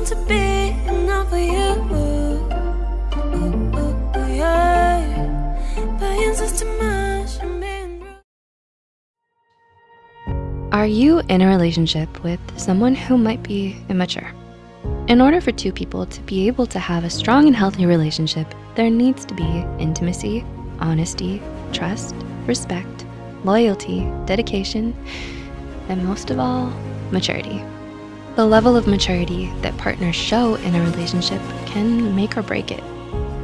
want to be enough for you. Yeah. But it's just too much. I'm being rude. Are you in a relationship with someone who might be immature? In order for two people to be able to have a strong and healthy relationship, there needs to be intimacy, honesty, trust, respect, loyalty, dedication, and most of all, maturity. The level of maturity that partners show in a relationship can make or break it.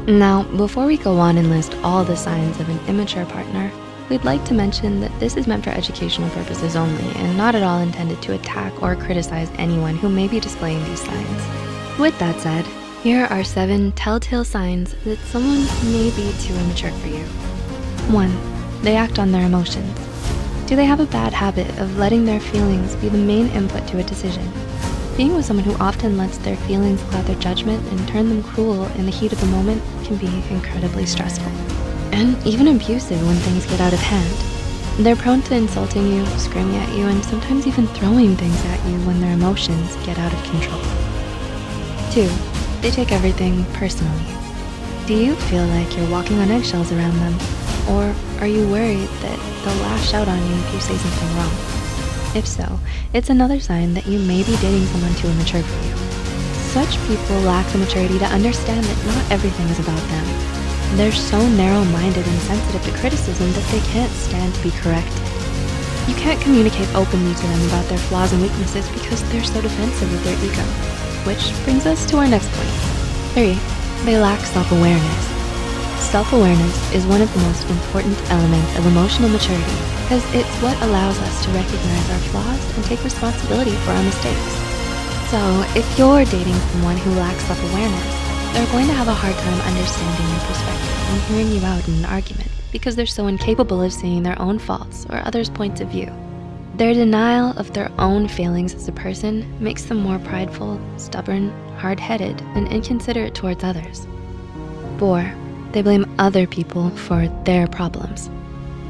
Now, before we go on and list all the signs of an immature partner, we'd like to mention that this is meant for educational purposes only and not at all intended to attack or criticize anyone who may be displaying these signs. With that said, here are 7 telltale signs that someone may be too immature for you. 1, they act on their emotions. Do they have a bad habit of letting their feelings be the main input to a decision? Being with someone who often lets their feelings cloud their judgment and turn them cruel in the heat of the moment can be incredibly stressful and even abusive when things get out of hand. They're prone to insulting you, screaming at you, and sometimes even throwing things at you when their emotions get out of control. 2, they take everything personally. Do you feel like you're walking on eggshells around them? Or are you worried that they'll lash out on you if you say something wrong? If so, it's another sign that you may be dating someone too immature for you. Such people lack the maturity to understand that not everything is about them. They're so narrow-minded and sensitive to criticism that they can't stand to be corrected. You can't communicate openly to them about their flaws and weaknesses because they're so defensive of their ego. Which brings us to our next point. 3, they lack self-awareness. Self-awareness is one of the most important elements of emotional maturity because it's what allows us to recognize our flaws and take responsibility for our mistakes. So if you're dating someone who lacks self-awareness, they're going to have a hard time understanding your perspective and hearing you out in an argument because they're so incapable of seeing their own faults or others' points of view. Their denial of their own feelings as a person makes them more prideful, stubborn, hard-headed, and inconsiderate towards others. 4, they blame other people for their problems.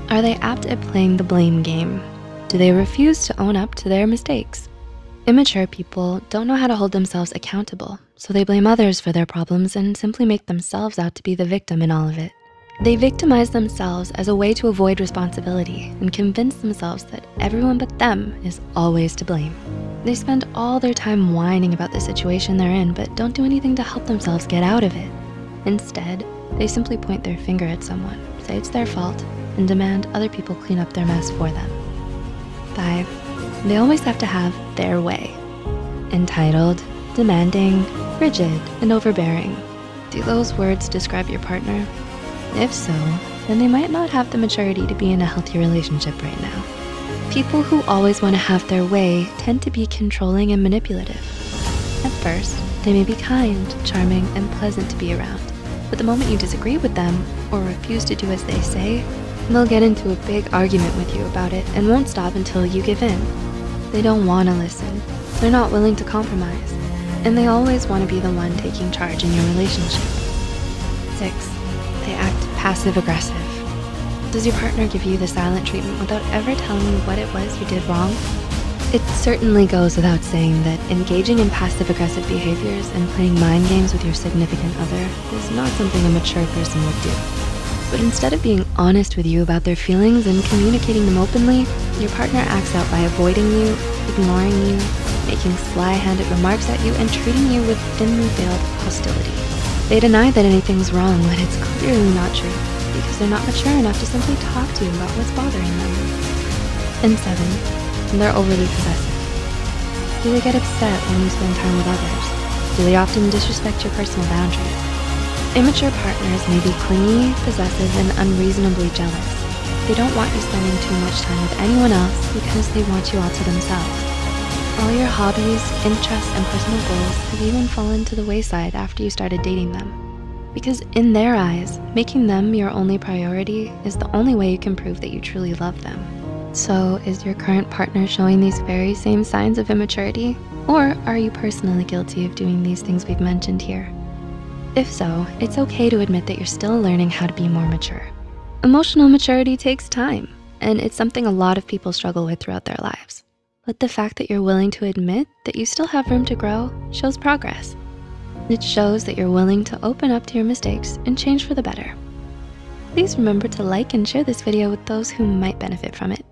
Are they apt at playing the blame game? Do they refuse to own up to their mistakes? Immature people don't know how to hold themselves accountable, so they blame others for their problems and simply make themselves out to be the victim in all of it. They victimize themselves as a way to avoid responsibility and convince themselves that everyone but them is always to blame. They spend all their time whining about the situation they're in, but don't do anything to help themselves get out of it. Instead, they simply point their finger at someone, say it's their fault, and demand other people clean up their mess for them. 5, they always have to have their way. Entitled, demanding, rigid, and overbearing. Do those words describe your partner? If so, then they might not have the maturity to be in a healthy relationship right now. People who always want to have their way tend to be controlling and manipulative. At first, they may be kind, charming, and pleasant to be around, but the moment you disagree with them or refuse to do as they say, they'll get into a big argument with you about it and won't stop until you give in. They don't want to listen, they're not willing to compromise, and they always want to be the one taking charge in your relationship. 6, they act passive-aggressive. Does your partner give you the silent treatment without ever telling you what it was you did wrong? It certainly goes without saying that engaging in passive-aggressive behaviors and playing mind games with your significant other is not something a mature person would do. But instead of being honest with you about their feelings and communicating them openly, your partner acts out by avoiding you, ignoring you, making sly-handed remarks at you, and treating you with thinly veiled hostility. They deny that anything's wrong when it's clearly not true because they're not mature enough to simply talk to you about what's bothering them. And 7, they're overly possessive. Do they get upset when you spend time with others? Do they often disrespect your personal boundaries? Immature partners may be clingy, possessive, and unreasonably jealous. They don't want you spending too much time with anyone else because they want you all to themselves. All your hobbies, interests, and personal goals have even fallen to the wayside after you started dating them. Because in their eyes, making them your only priority is the only way you can prove that you truly love them. So is your current partner showing these very same signs of immaturity? Or are you personally guilty of doing these things we've mentioned here? If so, it's okay to admit that you're still learning how to be more mature. Emotional maturity takes time, and it's something a lot of people struggle with throughout their lives. But the fact that you're willing to admit that you still have room to grow shows progress. It shows that you're willing to open up to your mistakes and change for the better. Please remember to like and share this video with those who might benefit from it.